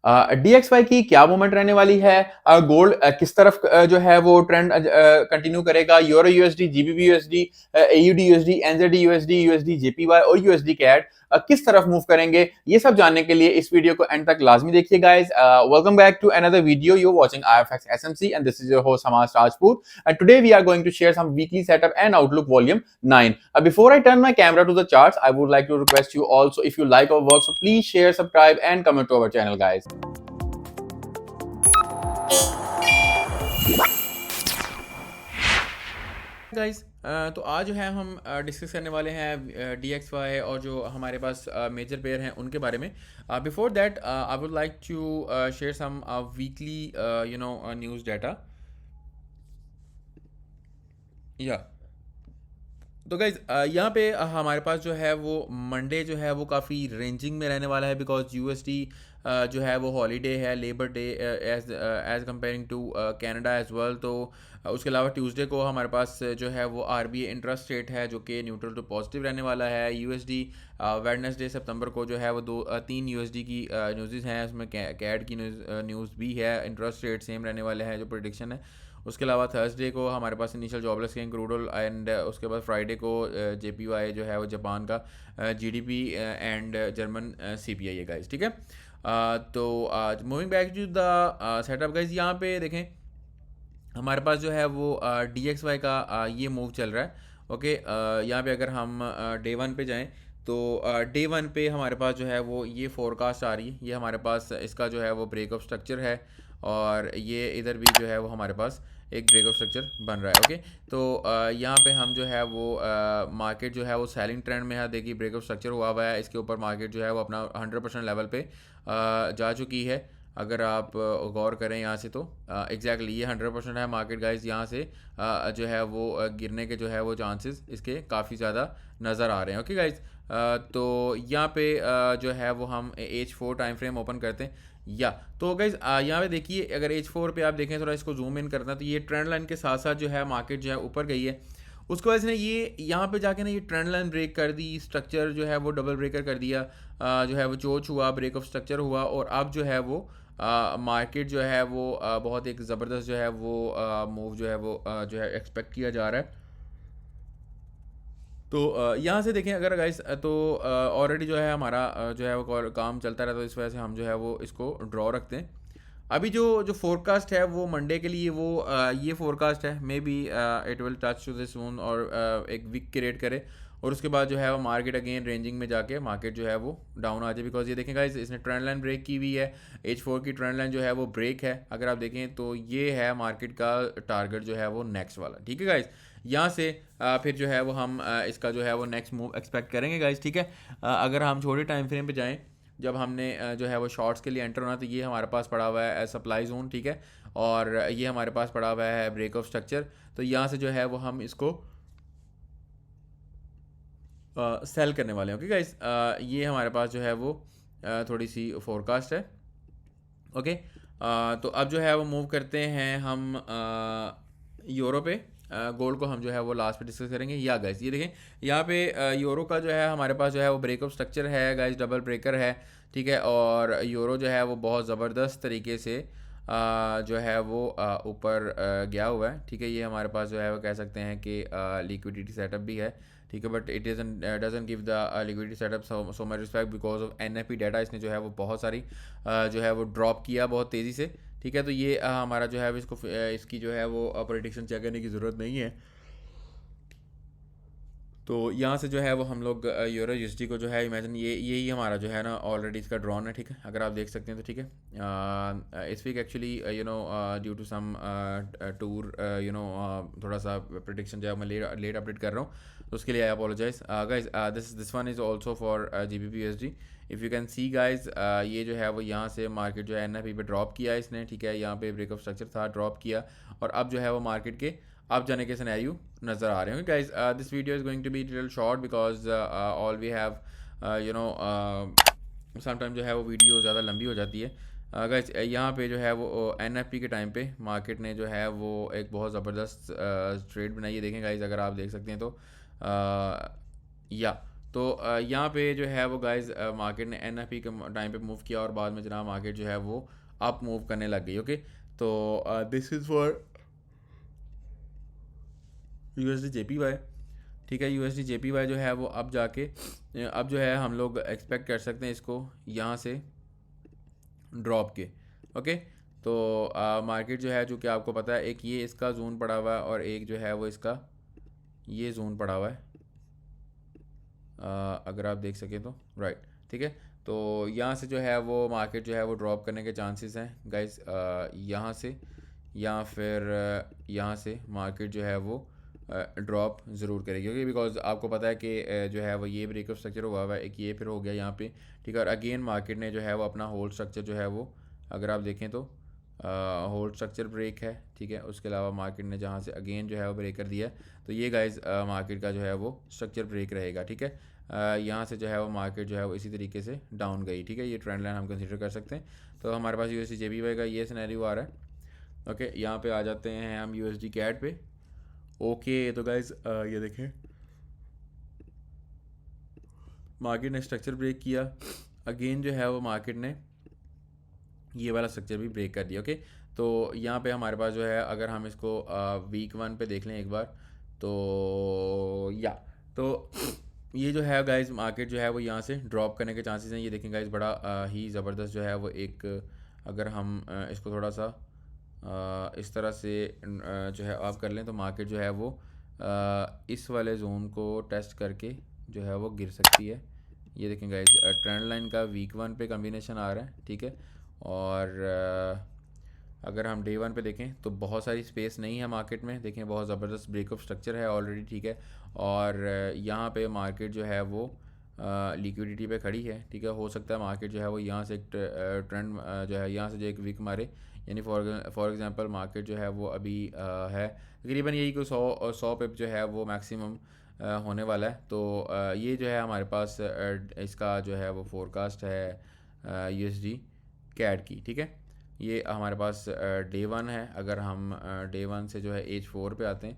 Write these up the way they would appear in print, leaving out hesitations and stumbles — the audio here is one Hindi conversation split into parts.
DXY की क्या मूवमेंट रहने वाली है, गोल्ड किस तरफ जो है वो ट्रेंड कंटिन्यू करेगा, euro USD, GBP USD, AUD USD, NZD USD, USD JPY और यूएसडी कैड किस तरफ मूव करेंगे, ये सब जानने के लिए इस वीडियो को एंड तक लाजमी देखिए guys. Welcome back to another video, you watching IFX SMC and this is your host हमास Rajput and today we are going to share some weekly setup and outlook volume 9. Before I turn my camera to the charts, I would like to request you also, if you like our work, so please share, subscribe and comment to our channel guys. Guys तो आज जो है हम डिस्कस करने वाले हैं DXY और जो हमारे पास मेजर पेयर हैं उनके बारे में. Before that I would like to share some weekly news data. या तो गाइज यहाँ पे हमारे पास जो है वो मंडे जो है वो काफ़ी रेंजिंग में रहने वाला है बिकॉज यूएसडी जो है वो हॉलीडे है, labour day as as comparing to Canada as well. तो उसके अलावा ट्यूसडे को हमारे पास जो है वो आरबीआई इंटरेस्ट रेट है जो कि न्यूट्रल टू पॉजिटिव रहने वाला है. यूएसडी वेडनेसडे सितंबर को जो है वो तीन यूएसडी की न्यूज़ हैं, उसमें कैड की न्यूज़ भी है. इंटरेस्ट रेट सेम रहने वाले हैं जो प्रोडिक्शन है. उसके अलावा थर्सडे को हमारे पास initial jobless gain crude oil and उसके बाद फ्राइडे को जेपीवाई जो है वो जापान का जीडीपी एंड जर्मन सीपीआई है गाइस. ठीक है, तो moving back to the setup guys, यहाँ पे देखें हमारे पास जो है वो DXY का ये मूव चल रहा है. ओके, यहाँ पे अगर हम डे वन पे जाएं तो डे वन पे हमारे पास जो है वो ये फोरकास्ट आ रही है. ये हमारे पास इसका जो है वो ब्रेक ऑफ स्ट्रक्चर है और ये इधर भी जो है वो हमारे पास एक ब्रेक ऑफ स्ट्रक्चर बन रहा है. ओके, तो यहाँ पे हम जो है वो मार्केट जो है वो सेलिंग ट्रेंड में है. देखिए ब्रेक ऑफ स्ट्रक्चर हुआ है, इसके ऊपर मार्केट जो है वो अपना 100% लेवल पे जा चुकी है. अगर आप गौर करें यहाँ से तो एग्जैक्टली ये 100% है मार्केट गाइस. यहाँ से जो है वो गिरने के जो है वो चांसेस इसके काफ़ी ज़्यादा नज़र आ रहे हैं. ओके गाइस, तो यहाँ पे जो है वो हम H4 टाइम फ्रेम ओपन करते हैं. या तो गाइज यहाँ पे देखिए अगर H4 पे आप देखें, थोड़ा इसको जूम इन करना है तो ये ट्रेंड लाइन के साथ साथ जो है मार्केट जो है ऊपर गई है. उसके वजह से ना ये यहाँ पे जाके ना ये ट्रेंड लाइन ब्रेक कर दी, स्ट्रक्चर जो है वो डबल ब्रेकर कर दिया, जो है वो चोच हुआ, ब्रेक ऑफ स्ट्रक्चर हुआ और अब जो है वो मार्केट जो है वो बहुत एक ज़बरदस्त जो है वो मूव जो है वो जो है एक्सपेक्ट किया जा रहा है. तो यहाँ से देखें अगर गाइस तो ऑलरेडी जो है हमारा जो है वो काम चलता रहता है, तो इस वजह से हम जो है वो इसको ड्रॉ रखते हैं. अभी जो जो फोरकास्ट है वो मंडे के लिए वो ये फोरकास्ट है, maybe it will touch to this soon और एक वीक क्रिएट करे और उसके बाद जो है वो मार्केट अगेन रेंजिंग में जाके मार्केट जो है वो डाउन आ जाए. बिकॉज ये देखें गाइस इसने ट्रेंड लाइन ब्रेक की हुई है, H4 की ट्रेंड लाइन जो है वो ब्रेक है. अगर आप देखें तो ये है मार्केट का टारगेट जो है वो नेक्स्ट वाला. ठीक है गाइस, यहाँ से फिर जो है वो हम इसका जो है वो नेक्स्ट मूव एक्सपेक्ट करेंगे गाइस. ठीक है, अगर हम छोटे टाइम फ्रेम पे जाएं, जब हमने जो है वो शॉर्ट्स के लिए एंटर होना, तो ये हमारे पास पड़ा हुआ है सप्लाई जोन. ठीक है, और ये हमारे पास पड़ा हुआ है ब्रेक ऑफ स्ट्रक्चर. तो यहाँ से जो है वो हम इसको सेल करने वाले हैं. ओके गाइस, ये हमारे पास जो है वो थोड़ी सी फोरकास्ट है. ओके, तो अब जो है वो मूव करते हैं हम यूरो पे. गोल्ड को हम जो है वो लास्ट पे डिस्कस करेंगे. या गाइस ये देखें यहाँ पे यूरो का जो है हमारे पास जो है वो ब्रेक ऑफ स्ट्रक्चर है गाइस, डबल ब्रेकर है. ठीक है, और यूरो जो है वो बहुत ज़बरदस्त तरीके से जो है वो ऊपर गया हुआ है. ठीक है, ये हमारे पास जो है वो कह सकते हैं कि लिक्विडिटी सेटअप भी है. ठीक है, but it doesn't give the liquidity setup so much respect because of NFP data. इसने जो है वो बहुत सारी जो है वो ड्रॉप किया बहुत तेज़ी से. ठीक है, तो ये हमारा जो है इसको इसकी जो है वो प्रेडिक्शन चेक करने की ज़रूरत नहीं है. तो यहाँ से जो है वो हम लोग यूरो यूएसडी को जो है इमेजिन यही हमारा जो है ना ऑलरेडी इसका ड्रॉन है. ठीक है, अगर आप देख सकते हैं तो ठीक है. इस week actually due to some tour थोड़ा सा प्रिडिक्शन जो है मैं लेट अपडेट कर रहा हूँ, तो उसके लिए I apologise guys. This one is also for GBP USD. If you can see guys, ये जो है वो यहाँ से मार्केट जो है NFP पे ड्रॉप किया इसने. ठीक है, यहाँ पे ब्रेक ऑफ स्ट्रक्चर था, ड्रॉप किया और अब जो है वो मार्केट के आप जाने के सिनेरियो नज़र आ रहे होंगे guys. This video is going to be little short because all we have sometime जो है वो वीडियो ज़्यादा लंबी हो जाती है. गाइज यहाँ पे जो है वो NFP के टाइम पे मार्केट ने जो है वो एक बहुत ज़बरदस्त ट्रेड बनाई है. देखें गाइज, अगर आप देख सकते हैं तो या तो यहाँ पे जो है वो गाइस मार्केट ने NFP के टाइम पे मूव किया और बाद में जनाब मार्केट जो है वो अप मूव करने लग गई। ओके, तो this is for USD JPY। ठीक है, USD JPY जो है वो अब जाके अब जो है हम लोग एक्सपेक्ट कर सकते हैं इसको यहाँ से ड्रॉप के। ओके, तो मार्केट जो है, जो कि आपको पता है, एक ये इसका जोन पड़ा हुआ है और एक जो है वो इसका ये जोन पड़ा हुआ है, अगर आप देख सकें तो राइट। ठीक है, तो यहाँ से जो है वो मार्केट जो है वो ड्रॉप करने के चांसेस हैं गाइस, यहाँ से या फिर यहाँ से मार्केट जो है वो ड्रॉप ज़रूर करेगी। क्योंकि बिकॉज आपको पता है कि जो है वो ये ब्रेकअप स्ट्रक्चर हुआ हुआ है, एक ये फिर हो गया यहाँ पे। ठीक है, और अगेन मार्केट ने जो है वो अपना होल्ड स्ट्रक्चर जो है वो, अगर आप देखें तो होल्ड स्ट्रक्चर ब्रेक है। ठीक है, उसके अलावा मार्केट ने जहाँ से अगेन जो है वो ब्रेक कर दिया है, तो ये गाइज मार्केट का जो है वो स्ट्रक्चर ब्रेक रहेगा। ठीक है, यहाँ से जो है वो मार्केट जो है वो इसी तरीके से डाउन गई। ठीक है, ये ट्रेंड लाइन हम कंसीडर कर सकते हैं। तो हमारे पास USD JPY का ये सिनेरियो आ रहा है। ओके, यहाँ पे आ जाते हैं हम USD CAD पे। ओके, तो गाइज ये देखें, मार्केट ने स्ट्रक्चर ब्रेक किया, अगेन जो है वो मार्केट ने ये वाला स्ट्रक्चर भी ब्रेक कर दिया। ओके, तो यहाँ पे हमारे पास जो है, अगर हम इसको वीक 1 पे देख लें एक बार, तो या तो ये जो है गाइज मार्केट जो है वो यहाँ से ड्रॉप करने के चांसेस हैं। ये देखें गाइज, बड़ा ही ज़बरदस्त जो है वो एक, अगर हम इसको थोड़ा सा इस तरह से जो है आप कर लें, तो मार्केट जो है वो इस वाले जोन को टेस्ट करके जो है वो गिर सकती है। ये देखें गाइज, ट्रेंड लाइन का वीक 1 पे कम्बिनेशन आ रहा है। ठीक है, और अगर हम डे 1 पे देखें तो बहुत सारी स्पेस नहीं है मार्केट में। देखें, बहुत ज़बरदस्त ब्रेकअप स्ट्रक्चर है ऑलरेडी। ठीक है, और यहाँ पे मार्केट जो है वो लिक्विडिटी पे खड़ी है। ठीक है, हो सकता है मार्केट जो है वो यहाँ से एक ट्रेंड जो है यहाँ से जो एक वीक मारे, यानी फॉर एग्जांपल मार्केट जो है वो अभी है तकरीबन यही कोई 100 पिप जो है वो मैक्सिमम होने वाला है। तो ये जो है हमारे पास इसका जो है वो फोरकास्ट है USD CAD की। ठीक है, ये हमारे पास डे 1 है। अगर हम डे 1 से जो है H4 पे आते हैं,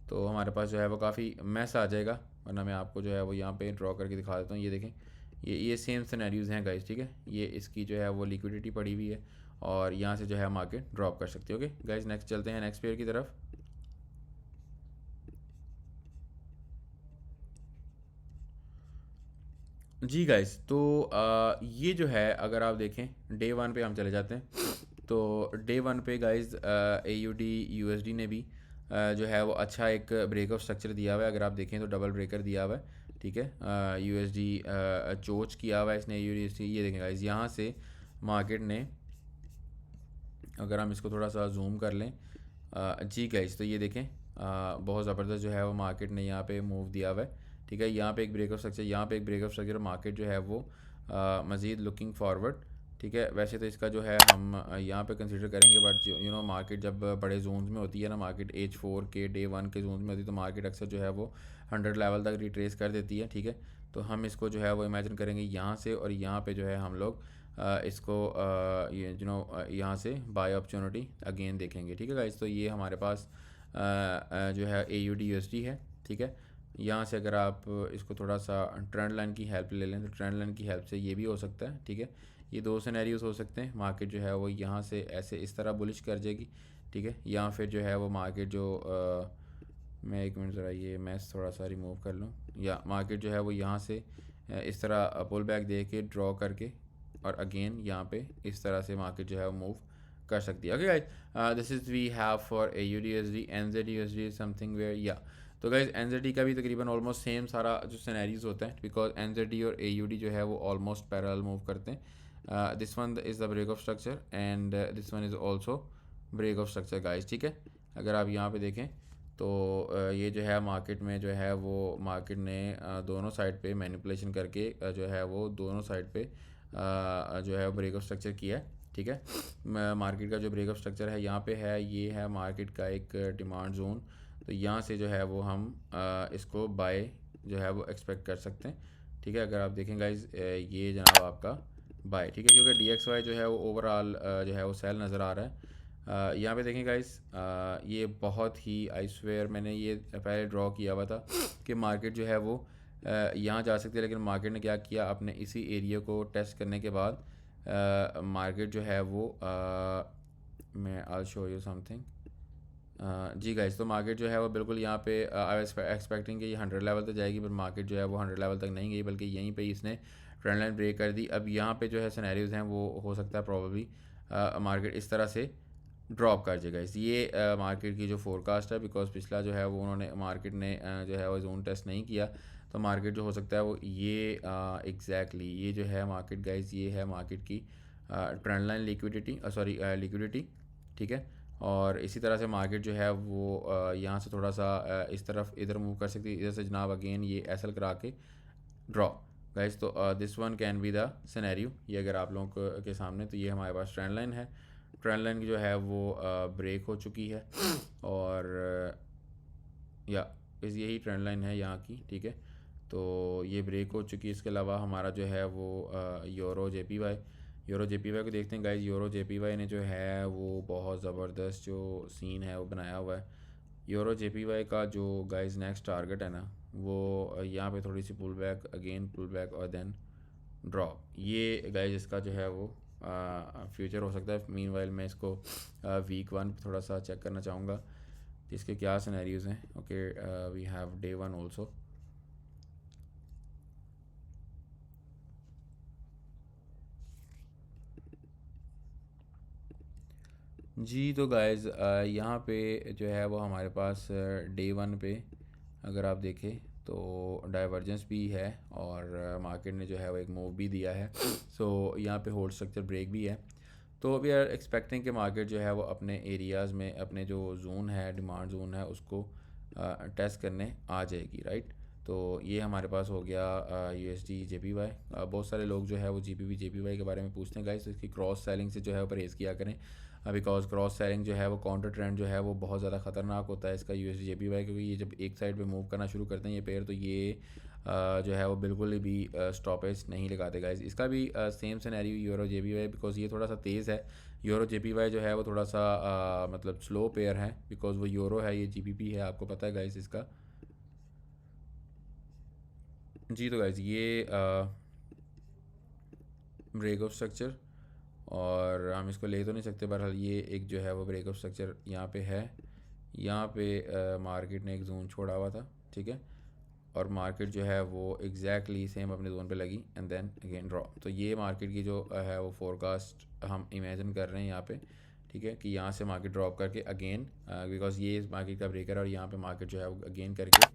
तो हमारे पास जो है वो काफ़ी मैस आ जाएगा। वरना मैं आपको जो है वो यहाँ पे ड्रॉ करके दिखा देता हूँ। ये देखें, ये सेम सिनेरियोज़ हैं गाइस। ठीक है, ये इसकी जो है वो लिक्विडिटी पड़ी हुई है और यहाँ से जो है मार्केट ड्रॉप कर सकती है। ओके गाइस, नेक्स्ट चलते हैं नेक्स्ट पेयर की तरफ। जी गाइस, तो ये जो है, अगर आप देखें डे 1 पे हम चले जाते हैं, तो डे 1 पे गाइस AUD USD ने भी जो है वो अच्छा एक ब्रेकअप स्ट्रक्चर दिया हुआ है। अगर आप देखें तो डबल ब्रेकर दिया हुआ है। ठीक है, USD चोच किया हुआ है इसने USD। ये देखें गाइस, यहाँ से मार्केट ने, अगर हम इसको थोड़ा सा जूम कर लें, जी गाइस, तो ये देखें बहुत ज़बरदस्त जो है वो मार्केट ने यहाँ पे मूव दिया हुआ है। ठीक है, यहाँ पे एक ब्रेकअप स्ट्रक्चर, यहाँ पे एक ब्रेकअप स्ट्रक्चर, मार्केट जो है वो मज़ीद लुकिंग फॉरवर्ड। ठीक है, वैसे तो इसका जो है हम यहाँ पे कंसीडर करेंगे, बट मार्केट जब बड़े जोन्स में होती है ना, मार्केट H4 के डे 1 के जोन्स में होती है, तो मार्केट अक्सर जो है वो 100 लेवल तक रिट्रेस कर देती है। ठीक है, तो हम इसको जो है वो इमेजिन करेंगे यहाँ से, और यहाँ पे जो है हम लोग इसको ये यहाँ से बाय अपॉर्चुनिटी अगेन देखेंगे। ठीक है गाइस, तो ये हमारे पास जो है AUD USD है। ठीक है, यहाँ से अगर आप इसको थोड़ा सा ट्रेंड लाइन की हेल्प ले लें, तो ट्रेंड लाइन की हेल्प से ये भी हो सकता है। ठीक है, ये दो सिनेरियोस हो सकते हैं। मार्केट जो है वो यहाँ से ऐसे इस तरह बुलिश कर जाएगी। ठीक है, या फिर जो है वो मार्केट जो मैं एक मिनट ज़रा ये मैच थोड़ा सा रिमूव कर लूँ, या मार्केट जो है वो यहाँ से इस तरह पुल बैक दे के ड्रॉ करके और अगेन यहाँ पे इस तरह से मार्केट जो है वो मूव कर सकती है। Okay guys, this is we have for AUD USD। NZ USD is something where, या तो गाइस NZD का भी तकरीबन ऑलमोस्ट सेम सारा जो सिनेरियोज होता है, बिकॉज NZD और AUD जो है वो ऑलमोस्ट पैरेलल मूव करते हैं। This one is the break of structure and this one is also break of structure guys. ठीक है, अगर आप यहाँ पे देखें तो ये जो है मार्केट में जो है वो मार्केट ने दोनों साइड पे मैनिपुलेशन करके जो है वो दोनों साइड पे जो है ब्रेकअप स्ट्रक्चर किया है। ठीक है, मार्केट का जो ब्रेकअप स्ट्रक्चर है यहाँ पे है, ये है मार्केट का एक डिमांड जोन। तो यहाँ से जो है वो हम इसको बाय जो है वो एक्सपेक्ट कर सकते हैं। ठीक है, अगर आप देखें गाइज, ये जनाब आपका बाय। ठीक है, क्योंकि DXY जो है वो ओवरऑल जो है वो सेल नज़र आ रहा है। यहाँ पे देखें गाइस, ये बहुत ही, आई स्वेयर मैंने ये पहले ड्रॉ किया हुआ था कि मार्केट जो है वो यहाँ जा सकती है, लेकिन मार्केट ने क्या किया, अपने इसी एरिया को टेस्ट करने के बाद मार्केट जो है वो मैं आई शो यू समथिंग। जी गाइस, तो मार्केट जो है वो बिल्कुल यहाँ पे आई वाज एक्सपेक्टिंग कि ये 100 लेवल तक जाएगी, पर मार्केट जो है वो 100 लेवल तक नहीं गई, बल्कि यहीं पे इसने ट्रेंड लाइन ब्रेक कर दी। अब यहाँ पे जो है सिनेरियोज हैं वो हो सकता है प्रॉब्ली मार्केट इस तरह से ड्रॉप कर जाएगा। इस ये मार्केट की जो फोरकास्ट है, बिकॉज पिछला जो है वो उन्होंने मार्केट ने जो है वो जोन टेस्ट नहीं किया, तो मार्केट जो हो सकता है वो ये एग्जैक्टली ये जो है मार्केट गाइस, ये है मार्केट की trend line liquidity, sorry liquidity, ठीक है। और इसी तरह से मार्केट जो है वो यहाँ से थोड़ा सा इस तरफ इधर मूव कर सकती है, इधर से जनाब अगेन ये एसल करा के ड्रॉ गाइस। तो this one can be the scenario, ये अगर आप लोगों के सामने, तो ये हमारे पास ट्रेंड लाइन है। ट्रेंड लाइन जो है वो ब्रेक हो चुकी है, और या इस यही ट्रेंड लाइन है यहाँ की, ठीक है। तो ये ब्रेक हो चुकी है। इसके अलावा हमारा जो है वो यूरो जेपीवाई को देखते हैं गाइज। यूरो जेपीवाई ने जो है वो बहुत ज़बरदस्त जो सीन है वो बनाया हुआ है। यूरो जेपीवाई का जो गाइज नेक्स्ट टारगेट है ना, वो यहाँ पे थोड़ी सी pull back, again pull back और देन ड्रॉप, ये गाइज इसका जो है वो फ्यूचर हो सकता है। मीनवाइल मैं इसको वीक 1 थोड़ा सा चेक करना चाहूँगा कि इसके क्या सिनेरियोज़ हैं। Okay, we have day 1 also. जी तो गाइज़ यहाँ पे जो है वो हमारे पास डे 1 पे अगर आप देखें तो डाइवर्जेंस भी है, और मार्केट ने जो है वो एक मूव भी दिया है। सो यहाँ पे होल्ड स्ट्रक्चर ब्रेक भी है। तो वी आर एक्सपेक्टिंग कि मार्केट जो है वो अपने एरियाज़ में अपने जो जोन है, डिमांड जोन है, उसको टेस्ट करने आ जाएगी, राइट। तो ये हमारे पास हो गया यूएसडी जेपीवाई। बहुत सारे लोग जो है वो जीपीवी जेपीवाई के बारे में पूछते हैं गाइस, तो इसकी क्रॉस सेलिंग से जो है वो परहेज़ किया करें, बिकॉज क्रॉस सेलिंग जो है वो काउंटर ट्रेंड जो है वो बहुत ज़्यादा ख़तरनाक होता है इसका यूएसडी जेपीवाई, क्योंकि ये जब एक साइड पे मूव करना शुरू करते हैं ये पेयर, तो ये जो है वो बिल्कुल भी स्टॉपेज नहीं लगाते गाइस। इसका भी same scenario euro JPY, because ये थोड़ा सा तेज़ है। यूरो जेपीवाई जो है वो थोड़ा सा मतलब स्लो पेयर है, बिकॉज वो यूरो है, ये जीबीपी है, आपको पता है गाइस इसका। जी तो गाइस ये ब्रेक ऑफ स्ट्रक्चर, और हम इसको ले तो नहीं सकते, बहरहाल ये एक जो है वो ब्रेक ऑफ स्ट्रक्चर यहाँ पे है। यहाँ पे मार्केट ने एक जोन छोड़ा हुआ था, ठीक है, और मार्केट जो है वो एग्जैक्टली सेम अपने जोन पे लगी एंड देन अगेन ड्रॉप। तो ये मार्केट की जो है वो फोरकास्ट हम इमेजिन कर रहे हैं यहाँ पे, ठीक है, कि यहाँ से मार्केट ड्रॉप करके अगेन, बिकॉज ये मार्केट का ब्रेकर है, और यहाँ पे मार्केट जो है वो अगेन करके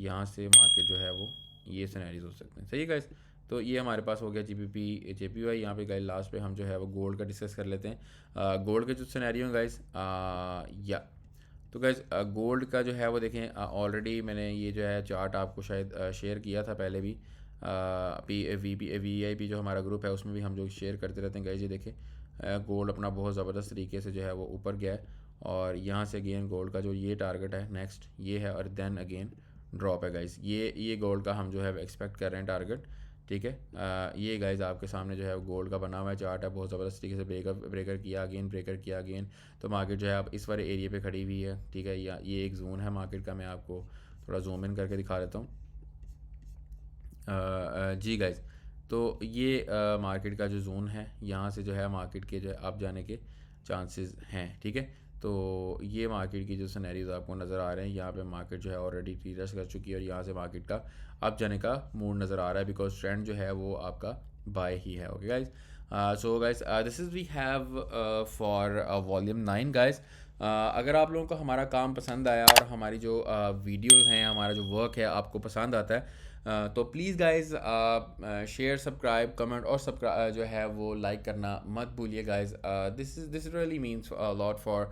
यहाँ से मार्केट जो है वो ये सिनेरियोज हो सकते हैं। सही है गाइस। तो ये हमारे पास हो गया जीपीपी जेपीवाई। यहाँ पे गाइस लास्ट पे हम जो है वो गोल्ड का डिस्कस कर लेते हैं। गोल्ड के जो सिनेरियो हैं गाइस, या तो गाइस गोल्ड का जो है वो देखें, ऑलरेडी मैंने ये जो है चार्ट आपको शायद शेयर किया था पहले भी, वीआईपी जो हमारा ग्रुप है उसमें भी हम जो शेयर करते रहते हैं गाइस। ये देखें गोल्ड अपना बहुत ज़बरदस्त तरीके से जो है वो ऊपर गया है, और यहाँ से अगेन गोल्ड का जो ये टारगेट है नेक्स्ट ये है, और देन अगेन ड्रॉप है गाइस। ये गोल्ड का हम जो है एक्सपेक्ट कर रहे हैं टारगेट, ठीक है। ये गाइस आपके सामने जो है गोल्ड का बना हुआ है चार्ट है, बहुत ज़बरदस्त तरीके से ब्रेकर किया अगेन, ब्रेकर किया अगेन। तो मार्केट जो है अब इस वाले एरिया पे खड़ी हुई है, ठीक है। ये एक जोन है मार्केट का, मैं आपको थोड़ा जूम इन करके दिखा देता हूँ। जी गाइस, तो ये मार्केट का जो जोन है, यहाँ से जो है मार्केट के जो है अप जाने के चांसेस हैं, ठीक है। तो ये मार्केट की जो सिनेरियोज आपको नज़र आ रहे हैं, यहाँ पे मार्केट जो है ऑलरेडी रीटेस्ट कर चुकी है, और यहाँ से मार्केट का अप जाने का मूड नज़र आ रहा है, बिकॉज ट्रेंड जो है वो आपका बाय ही है। Okay guys, so guys this is we have for volume 9 guys. अगर आप लोगों को हमारा काम पसंद आया और हमारी जो वीडियोज़ हैं, हमारा जो वर्क है आपको पसंद आता है, तो please guys share, subscribe, comment और सब्सक्राइब जो है वो लाइक करना मत भूलिए guys. This really means lot for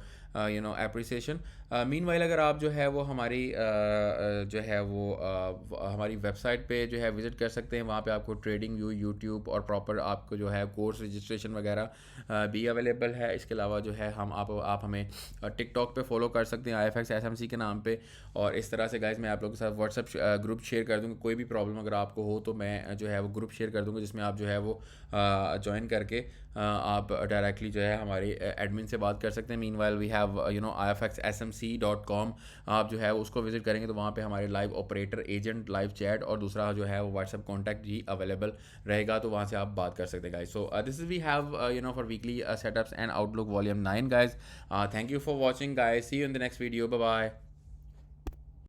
you know appreciation. Meanwhile अगर आप जो है वो हमारी जो है वो हमारी वेबसाइट पे जो है विज़िट कर सकते हैं, वहाँ पे आपको ट्रेडिंग व्यू, यूट्यूब और प्रॉपर आपको जो है कोर्स रजिस्ट्रेशन वगैरह भी अवेलेबल है। इसके अलावा जो है आप हमें टिकटॉक पे फॉलो कर सकते हैं IFX SMC के नाम पे, और इस तरह से गाइज मैं आप लोगों के साथ व्हाट्सएप ग्रुप शेयर कर दूँगा। कोई भी प्रॉब्लम अगर आपको हो तो मैं जो है वो ग्रुप शेयर कर दूँगा, जिसमें आप जो है वो ज्वाइन करके आप डायरेक्टली जो है हमारे एडमिन से बात कर सकते हैं। मीनवाइल वी हैव ifxsmc.com, आप जो है उसको विजिट करेंगे तो वहाँ पे हमारे live operator, agent, live chat और दूसरा जो है वो व्हाट्सएप कॉन्टैक्ट भी अवेलेबल रहेगा, तो वहाँ से आप बात कर सकते हैं guys. So this is we have for weekly setups and outlook volume 9 guys. Thank you for watching guys, see you in the next video, bye bye.